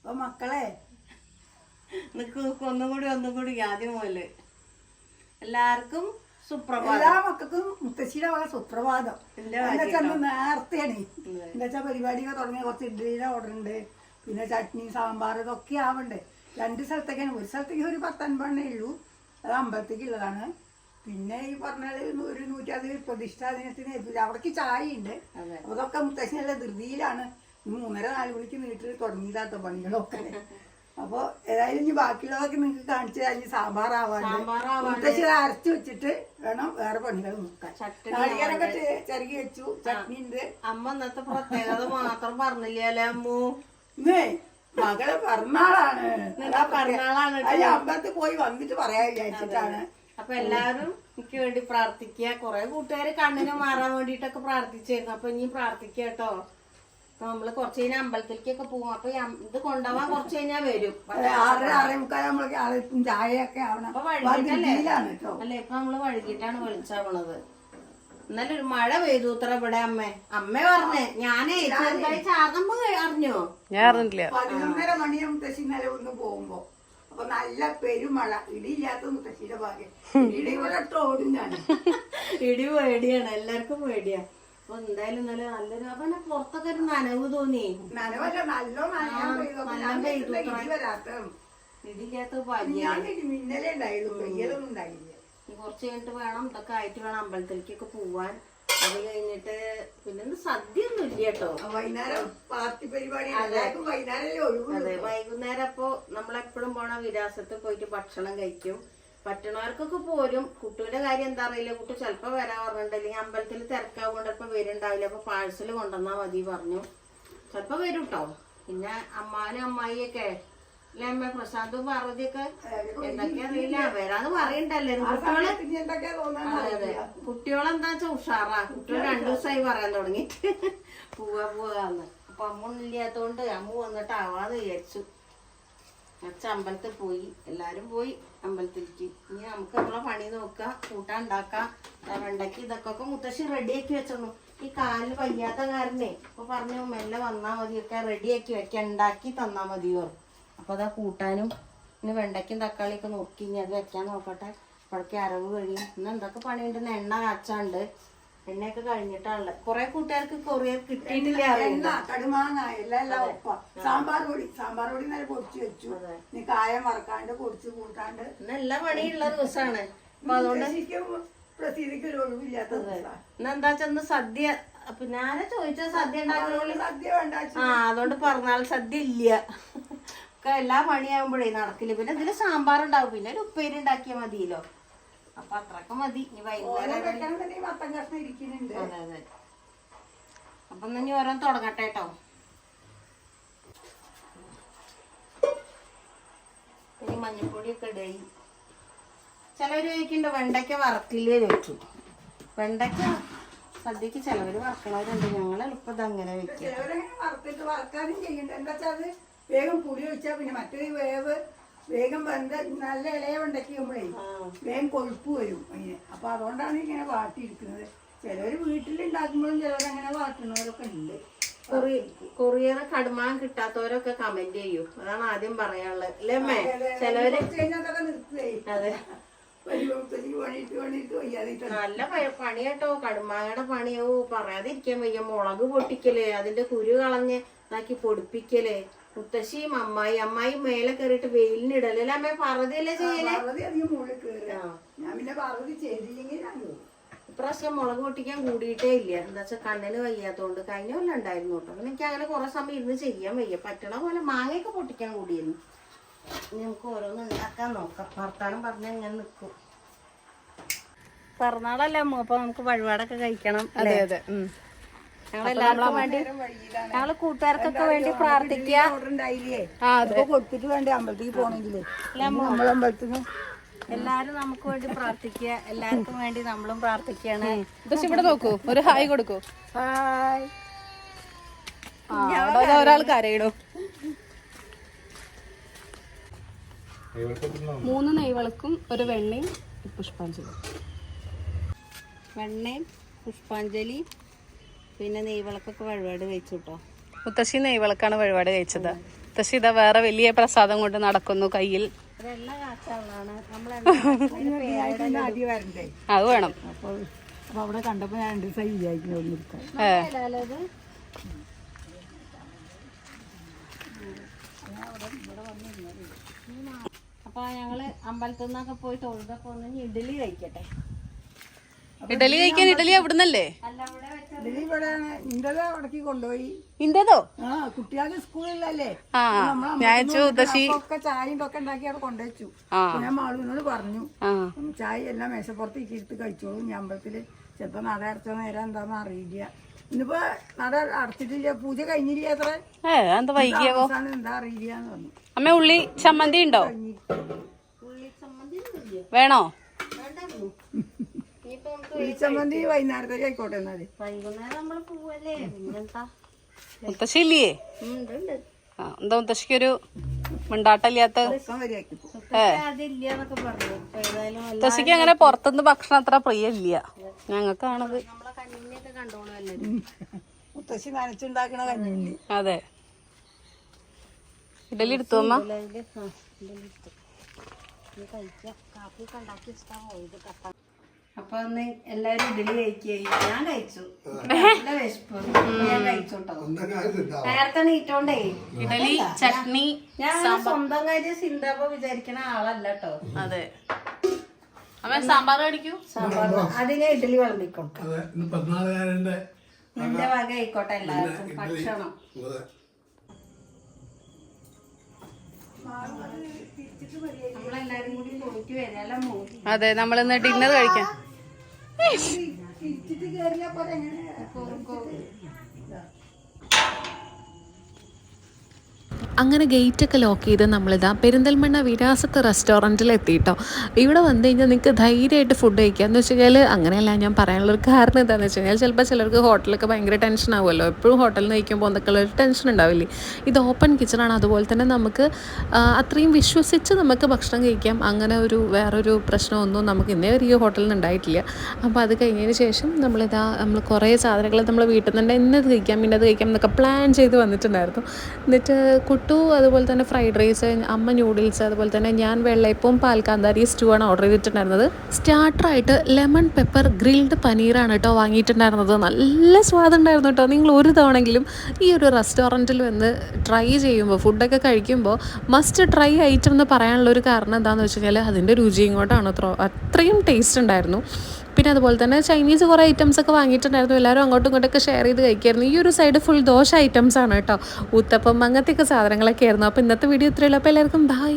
അപ്പൊ മക്കളെ നിക്ക് ഒന്നും കൂടി ആദ്യം പോലെ എല്ലാവർക്കും സുപ്രഭാതം. എല്ലാ മക്കൾക്കും മുത്തശ്ശിയുടെ വക സുപ്രഭാതം. എന്താ വെച്ചാൽ നേരത്തെയാണ്. എന്താ വെച്ചാൽ പരിപാടികൾ തുടങ്ങിയ കുറച്ച് ഇഡ്ഡലിയുടെ ഓർഡർ ഉണ്ട്, പിന്നെ ചട്നി സാമ്പാർ ഇതൊക്കെ ആവണ്ടേ. 2 സ്ഥലത്തേക്കാണ്. ഒരു സ്ഥലത്തേക്ക് ഒരു 10-50 ഉള്ളൂ, അത് അമ്പലത്തേക്കുള്ളതാണ്. പിന്നെ ഈ പറഞ്ഞാൽ ഒരു 150 പ്രതിഷ്ഠാ ദിനത്തിന് അവിടേക്ക് ചായ ഉണ്ട്. അപ്പൊ അതൊക്കെ മുത്തശ്ശിനുള്ള ധൃതിയിലാണ്. 3:30-4 മണിക്ക് നീട്ടിൽ തുടങ്ങിയില്ലാത്ത പണികളൊക്കെ. അപ്പൊ ഏതായാലും ഇനി ബാക്കിയുള്ളതൊക്കെ നിങ്ങൾക്ക് കാണിച്ചു കഴിഞ്ഞ് സാമ്പാറാവാണ്ട് മുത്തശ്ശി അരച്ചു വെച്ചിട്ട് വേണം വേറെ പണികൾ നോക്കാൻ. നാളികേരൊക്കെ ചെറുകി വെച്ചു, ചട്നി ഉണ്ട്. അമ്മ ഇന്നത്തെ പ്രത്യേകത മാത്രം പറഞ്ഞില്ലേ അമ്മു? ഇന്നേ മകളെ പിറന്നാളാണ്. പിറന്നാളാണ്. അമ്പലത്തിൽ പോയി വന്നിട്ട് പറയാൻ വിചാരിച്ചിട്ടാണ്. അപ്പൊ എല്ലാരും എനിക്ക് വേണ്ടി പ്രാർത്ഥിക്കുക. കുറെ കൂട്ടുകാര് കണ്ണിന് മാറാൻ വേണ്ടിട്ടൊക്കെ പ്രാർത്ഥിച്ചായിരുന്നു. അപ്പൊ ഇനി പ്രാർത്ഥിക്കുക കേട്ടോ. അപ്പൊ നമ്മള് കുറച്ച് കഴിഞ്ഞാൽ അമ്പലത്തിലേക്കൊക്കെ പോകും. അപ്പൊ ഇത് കൊണ്ടുപോവാൻ കുറച്ച് കഴിഞ്ഞാൽ വരും. 6:45 ചായയൊക്കെ ആവണം. അപ്പൊ വഴുകിട്ടല്ലേ അല്ലെ? ഇപ്പൊ നമ്മള് വഴുകിട്ടാണ് വിളിച്ചാവണത്. ഇന്നലെ ഒരു മഴ പെയ്തു ഉത്തര ഇവിടെ. അമ്മ പറഞ്ഞേ ഞാനേ ചെറുതായി ചാർന്നപ്പോ അറിഞ്ഞോ? ഞാൻ അറിഞ്ഞില്ല. 11:30 മണിയും മുത്തശ്ശി ഇന്നലെ ഒന്ന് പോകുമ്പോ അപ്പൊ നല്ല പെരുമഴ. ഇടിയില്ലാത്ത മുത്തശ്ശിയുടെ ഭാഗ്യം. ഇടി ഇവിടെ ഓടും ഞാൻ. ഇടി പേടിയാണ്, എല്ലാവർക്കും പേടിയാ. അപ്പൊ എന്തായാലും ഇന്നലെ നല്ലൊരു അപ്പൊ പുറത്തൊക്കെ ഒരു നനവ് തോന്നി. നനവല്ല, നല്ല ഇടിയില്ലാത്ത ഭാഗ്യം. മിന്നലേ ഉണ്ടായിരുന്നു, പെയ്യലൊന്നും ഉണ്ടായില്ല. കുറച്ച് കഴിഞ്ഞിട്ട് വേണം ഇതൊക്കെ ആയിട്ട് വേണം അമ്പലത്തിലേക്കൊക്കെ പോവാൻ. അത് കഴിഞ്ഞിട്ട് പിന്നെ സദ്യ ഒന്നും ഇല്ല കേട്ടോ. വൈകുന്നേരം പാർട്ടി പരിപാടി. അതെ, വൈകുന്നേരം അപ്പൊ നമ്മളെപ്പോഴും പോണ വിരാസത്ത് പോയിട്ട് ഭക്ഷണം കഴിക്കും. പറ്റണവർക്കൊക്കെ പോരും. കുട്ടിയുടെ കാര്യം എന്താ അറിയില്ല. കുട്ടി ചിലപ്പോ വരാൻ പറഞ്ഞിട്ടുണ്ട്. അല്ലെങ്കിൽ അമ്പലത്തിൽ തിരക്കാവുകൊണ്ട് ചിലപ്പോ വരുന്നുണ്ടാവില്ല. അപ്പൊ പാഴ്സല് കൊണ്ടുവന്നാ മതി പറഞ്ഞു. ചിലപ്പോ വരും കേട്ടോ. പിന്നെ അമ്മാനും അമ്മായിയൊക്കെ അല്ലെ അമ്മ? പ്രശാന്തും പാർവതിയൊക്കെ എന്തൊക്കെ അറിയില്ല, വരാന്ന് പറയണ്ടല്ലേ കുട്ടികളെ. അതെ, കുട്ടികളെന്താ വെച്ചാ ഉഷാറാ. കുട്ടികൾ 2 ദിവസമായി പറയാൻ തുടങ്ങിട്ട് പോവാന്ന്. അപ്പൊ അമ്മ ഇല്ലാത്തോണ്ട് അമ്മ വന്നിട്ട് ആവാന്ന് വിചാരിച്ചു. അച്ഛ അമ്പലത്തിൽ പോയി, എല്ലാരും പോയി അമ്പലത്തിലേക്ക്. ഇനി നമുക്ക് നമ്മളെ പണി നോക്കാം, കൂട്ടാൻ ഉണ്ടാക്കാം. വെണ്ടയ്ക്ക് ഇതൊക്കെ മുത്തശ്ശി റെഡിയാക്കി വെച്ചോളൂ. ഈ കാലിൽ വയ്യാത്ത കാരനെ ഇപ്പൊ പറഞ്ഞു മെല്ലെ വന്നാ മതിയൊക്കെ റെഡിയാക്കി വെക്കാൻ, ഉണ്ടാക്കി തന്നാ മതിയോ. അപ്പൊ അതാ കൂട്ടാനും ഇനി വെണ്ടയ്ക്കും തക്കാളിയൊക്കെ നോക്കി ഇനി അത് വെക്കാൻ നോക്കട്ടെ. അപ്പോഴേക്ക് അരവ് കഴിയും. ഇന്ന് എന്തൊക്കെ പണിയുണ്ടെന്ന് എണ്ണ കാച്ചാണ്ട്. എണ്ണയൊക്കെ കഴിഞ്ഞിട്ടാണല്ലോ. കൊറേ കൂട്ടുകാർക്ക് കൊറിയർ കിട്ടിയിട്ടില്ല. കടുമാങ്ങ എല്ലാം ഒപ്പം. സാമ്പാർ പൊടി നല്ല പൊടിച്ചു വെച്ചു. കായം വറക്കാണ്ട് പൊടിച്ച് കൂട്ടാണ്ട് ഇന്ന് എല്ലാ പണിയുള്ള ദിവസമാണ്. അപ്പൊ അതുകൊണ്ട് പ്രസിദ്ധിക്ക് ഒരു ഒഴിവില്ലാത്ത ദിവസമാണ്. ഇന്നെന്താ വെച്ചാ സദ്യ. പിന്നെ ആരാ ചോദിച്ച സദ്യ ഉണ്ടാക്കുന്ന? സദ്യ വേണ്ട. അതുകൊണ്ട് പറഞ്ഞാൽ സദ്യ ഇല്ല. ഒക്കെ എല്ലാ പണിയാകുമ്പോഴേ നടക്കില്ല. പിന്നെ ഇതില് സാമ്പാർ ഉണ്ടാവും, പിന്നെ ഒരു ഉപ്പേരി ഉണ്ടാക്കിയാൽ മതിയല്ലോ. അപ്പൊ അത്രക്ക് മതി. ഇനി വൈകുന്നേരം. അതെ അതെ. അപ്പൊ ഇനി ഓരോന്ന് തുടങ്ങട്ടെ കേട്ടോ. ഇനി മഞ്ഞപ്പൊടിയൊക്കെ ഇടയി. ചിലവര് ചോദിക്കുന്നുണ്ട് വെണ്ടയ്ക്ക വറക്കില്ലേ ചോദിച്ചു. വെണ്ടയ്ക്ക സദ്യക്ക് ചിലവര് വറക്കണവരുണ്ട്. ഞങ്ങൾ എളുപ്പം ഇത് അങ്ങനെ വെക്കും. വറുത്തിട്ട് വറക്കാനും ചെയ്യണ്ട. എന്താ വെച്ചാൽ അത് വേഗം പുളി ഒഴിച്ചാൽ പിന്നെ മറ്റൊരു വേവ് വേഗം വെന്ത് നല്ല ഇലയ ഉണ്ടാക്കിയുമ്പോഴേ വേഗം കൊഴുപ്പ് വരും അതിന്. അപ്പൊ അതുകൊണ്ടാണ് ഇങ്ങനെ വാട്ടിയിരിക്കുന്നത്. ചിലവര് വീട്ടിലുണ്ടാക്കുമ്പോഴും ചിലവരങ്ങനെ വാട്ടുന്നവരൊക്കെ ഉണ്ട്. കൊറിയർ കടുമാൻ കിട്ടാത്തവരൊക്കെ കമന്റ് ചെയ്യും. അതാണ് ആദ്യം പറയാനുള്ളത് അല്ലേ അമ്മേ? ചിലവര് നിർത്തുകയെ. അതെ, നല്ല പണി കേട്ടോ. കടുമാങ്ങയുടെ പണിയോ പറയാതിരിക്കാൻ വയ്യ. മുളക് പൊട്ടിക്കല്, അതിന്റെ കുരു കളഞ്ഞ് ഇതാക്കി പൊടിപ്പിക്കല്. മുത്തശ്ശിയും അമ്മായി മേലെ കയറിയിട്ട് വെയിലിനിടല് അല്ലേ അമ്മ? പാർവതിയല്ലേ ചെയ്യലേ? ഇപ്രാവശ്യം മുളക് പൊട്ടിക്കാൻ കൂടിയിട്ടേ ഇല്ല. എന്താ വെച്ചാൽ കണ്ണിന് വയ്യാത്തോണ്ട്. കഴിഞ്ഞ കൊല്ലം ഉണ്ടായിരുന്നു കേട്ടോ. പിന്നെ എനിക്ക് അങ്ങനെ കുറെ സമയം ഇരുന്ന് ചെയ്യാൻ വയ്യ. പറ്റണ പോലെ മാങ്ങയൊക്കെ പൊട്ടിക്കാൻ കൂടിയിരുന്നു. ഇനി നമുക്ക് ഓരോന്ന് ഉണ്ടാക്കാൻ നോക്കാം. വർത്താനം പറഞ്ഞാൽ ഇങ്ങനെ നിൽക്കും. പിറന്നാളല്ലേ അമ്മ? അപ്പൊ നമുക്ക് വഴിപാടൊക്കെ കഴിക്കണം. അതെ അതെ. ഞങ്ങളെല്ലാവർക്കും വേണ്ടി, ഞങ്ങള് കൂട്ടുകാർക്കൊക്കെ വേണ്ടി പ്രാർത്ഥിക്കുക. കൊടുത്തിട്ട് വേണ്ടേ അമ്പലത്തേക്ക് പോണെങ്കില്. നമ്മളമ്പലത്തിന് എല്ലാരും നമുക്ക് വേണ്ടി പ്രാർത്ഥിക്കുക. എല്ലാവർക്കും വേണ്ടി നമ്മളും പ്രാർത്ഥിക്കാണ്. പക്ഷെ ഇവിടെ നോക്കൂ, ഒരു ഹായ് കൊടുക്കൂ. ഹായ്. ഒരാൾ കരയിടും. 3 നെയ്വിളക്കും ഒരു വെണ്ണയും പുഷ്പാഞ്ജലി. വെണ്ണയും പുഷ്പാഞ്ജലി പിന്നെ നെയ്വിളക്കൊക്കെ വഴിപാട് കഴിച്ചു കേട്ടോ. മുത്തശ്ശി നെയ്വിളക്കാണ് വഴിപാട് കഴിച്ചത്. മുത്തശ്ശി ഇതാ വേറെ വലിയ പ്രസാദം കൊണ്ട് നടക്കുന്നു കയ്യിൽ. അതെല്ലാം കാച്ചാളാണ് ആദ്യം വരണ്ടേ, അത് വേണം. അപ്പോൾ അവിടെ കണ്ടപ്പോ ഞാൻ 2 ദിവസം വിചാരിക്കുന്നു ഒന്നിരിക്കാൻ. അപ്പൊ ഞങ്ങള് അമ്പലത്തിൽ നിന്നൊക്കെ പോയി തൊഴുതൊക്കെ ഒന്ന് ഇഡലി കഴിക്കട്ടെ. ഇഡലി കഴിക്കാൻ ഇഡലി എവിടുന്നല്ലേ? ഇഡലി ഇവിടെ ഇന്റത് അടക്കി കൊണ്ടുപോയി. ഇന്റതോ? ആ, കുട്ടികൾക്ക് സ്കൂളിലല്ലേ, ഞാൻ മുത്തശ്ശി ഒക്കെ ചായയും ഇതൊക്കെ ഉണ്ടാക്കി അവിടെ കൊണ്ടുവച്ചു. ഞാൻ മാളുവിനോട് പറഞ്ഞു ചായ എല്ലാം മേശപ്പുറത്ത് ഇട്ട് കഴിച്ചോളൂ, ഞാൻ അമ്പലത്തില് ചിലപ്പോ നട അടച്ച നേരം എന്താന്ന് അറിയില്ല. ഇന്നിപ്പോ നട അടച്ചിട്ടില്ല, പൂജ കഴിഞ്ഞില്ല അത്ര, എന്താ വൈകിയാവോ എന്താ അറിയില്ലാന്ന് പറഞ്ഞു. അമ്മ ഉള്ളി ചമ്മന്തി ഉണ്ടോ? വേണോ? ഉള്ളിച്ചമ്മന്തി വൈകുന്നേരത്തേക്ക് ആയിക്കോട്ടെ. എന്നാല് വൈകുന്നേരം നമ്മള് പോവല്ലേ, പിന്നെന്താ. മുത്തശ്ശി ഇല്ലേ? എന്താ മുത്തശ്ശിക്ക് ഒരു മിണ്ടാട്ടല്ലാത്ത? അതില്ലാന്നൊക്കെ പറഞ്ഞു. ഏതായാലും മുത്തശ്ശിക്ക് അങ്ങനെ പുറത്തുനിന്ന് ഭക്ഷണം അത്ര പ്രിയമില്ല. ഞങ്ങൾക്കാണത്. നമ്മളെ കഞ്ഞിയൊക്കെ കണ്ടോളല്ലേ മുത്തശ്ശി നനച്ചുണ്ടാക്കണ കഞ്ഞി. അതെ. ഇഡലി എടുത്തു അമ്മ. അപ്പൊ ഒന്ന് എല്ലാരും ഇഡലി കഴിക്കുകയായി. ഞാൻ കഴിച്ചു, നല്ല വിശപ്പ്, ഞാൻ കഴിച്ചോട്ടോ. നേരത്തെ നീറ്റോണ്ടേ ഇഡലി ചട്നി. ഞാൻ സ്വന്തം കാര്യം ചിന്തപ്പോ വിചാരിക്കണ ആളല്ല കേട്ടോ. അതെ. അമ്മ സാമ്പാർ കഴിക്കൂ. സാമ്പാർ അതിനെ ഇഡലി വിളമ്പിക്കൊടുക്കാം. നിന്റെ വക ആയിക്കോട്ടെ എല്ലാവർക്കും ഭക്ഷണം. നമ്മളെല്ലാരും കൂടി പോയിട്ട് വരാലോ. അതെ, നമ്മളിന്ന് ഡിന്നർ കഴിക്കാം. അങ്ങനെ ഗേറ്റൊക്കെ ലോക്ക് ചെയ്ത് നമ്മളിതാ പെരിന്തൽമണ്ണ വിരാസത്ത് റെസ്റ്റോറൻറ്റിൽ എത്തിയിട്ടോ. ഇവിടെ വന്നു കഴിഞ്ഞാൽ നിങ്ങൾക്ക് ധൈര്യമായിട്ട് ഫുഡ് കഴിക്കുക. എന്ന് വെച്ച് കഴിഞ്ഞാൽ അങ്ങനെയല്ല ഞാൻ പറയാനുള്ളൊരു കാരണം എന്താണെന്ന് വെച്ച് കഴിഞ്ഞാൽ ചിലപ്പോൾ ചിലർക്ക് ഹോട്ടലൊക്കെ ഭയങ്കര ടെൻഷൻ ആവുമല്ലോ. എപ്പോഴും ഹോട്ടലിൽ നിന്ന് കഴിക്കുമ്പോൾ എന്തൊക്കെയുള്ളൊരു ടെൻഷൻ ഉണ്ടാവില്ലേ. ഇത് ഓപ്പൺ കിച്ചണാണ്. അതുപോലെ തന്നെ നമുക്ക് അത്രയും വിശ്വസിച്ച് നമുക്ക് ഭക്ഷണം കഴിക്കാം. അങ്ങനെ ഒരു വേറൊരു പ്രശ്നമൊന്നും നമുക്ക് ഇന്നേ വരെ ഈ ഹോട്ടലിൽ നിന്ന് ഉണ്ടായിട്ടില്ല. അപ്പോൾ അത് കഴിഞ്ഞതിന് ശേഷം നമ്മൾ കുറേ സാധനങ്ങൾ നമ്മൾ വീട്ടിൽ നിന്ന് ഇന്നത് കഴിക്കാം ഇന്നത് കഴിക്കാം എന്നൊക്കെ പ്ലാൻ ചെയ്ത് വന്നിട്ടുണ്ടായിരുന്നു. എന്നിട്ട് അതുപോലെ തന്നെ ഫ്രൈഡ് റൈസ്, അമ്മ ന്യൂഡിൽസ്, അതുപോലെ തന്നെ ഞാൻ വെള്ളയപ്പവും പാൽക്കാന്താരി സ്റ്റൂ ആണ് ഓർഡർ ചെയ്തിട്ടുണ്ടായിരുന്നത്. സ്റ്റാർട്ടറായിട്ട് ലെമൺ പെപ്പർ ഗ്രിൽഡ് പനീറാണ് കേട്ടോ വാങ്ങിയിട്ടുണ്ടായിരുന്നത്. നല്ല സ്വാദുണ്ടായിരുന്നു കേട്ടോ. നിങ്ങൾ ഒരു തവണെങ്കിലും ഈ ഒരു റെസ്റ്റോറൻറ്റിൽ വന്ന് ട്രൈ ചെയ്യുമ്പോൾ, ഫുഡൊക്കെ കഴിക്കുമ്പോൾ മസ്റ്റ് ട്രൈ ഐറ്റം എന്ന് പറയാനുള്ളൊരു കാരണം എന്താണെന്ന് വെച്ച് കഴിഞ്ഞാൽ അതിൻ്റെ രുചിയും കൊണ്ടാണ്. അത്രയും ടേസ്റ്റ് ഉണ്ടായിരുന്നു. പിന്നെ അതുപോലെ തന്നെ ചൈനീസ് കുറേ ഐറ്റംസൊക്കെ വാങ്ങിയിട്ടുണ്ടായിരുന്നു. എല്ലാവരും അങ്ങോട്ടും ഇങ്ങോട്ടൊക്കെ ഷെയർ ചെയ്ത് കഴിക്കായിരുന്നു. ഈ ഒരു സൈഡ് ഫുൾ ദോശ ഐറ്റംസ് ആണ് കേട്ടോ. ഊത്തപ്പം അങ്ങനത്തെയൊക്കെ സാധനങ്ങളൊക്കെ ആയിരുന്നു. അപ്പോൾ ഇന്നത്തെ വീഡിയോ ഇത്രയുള്ളൂ. അപ്പോൾ എല്ലാവർക്കും ബൈ.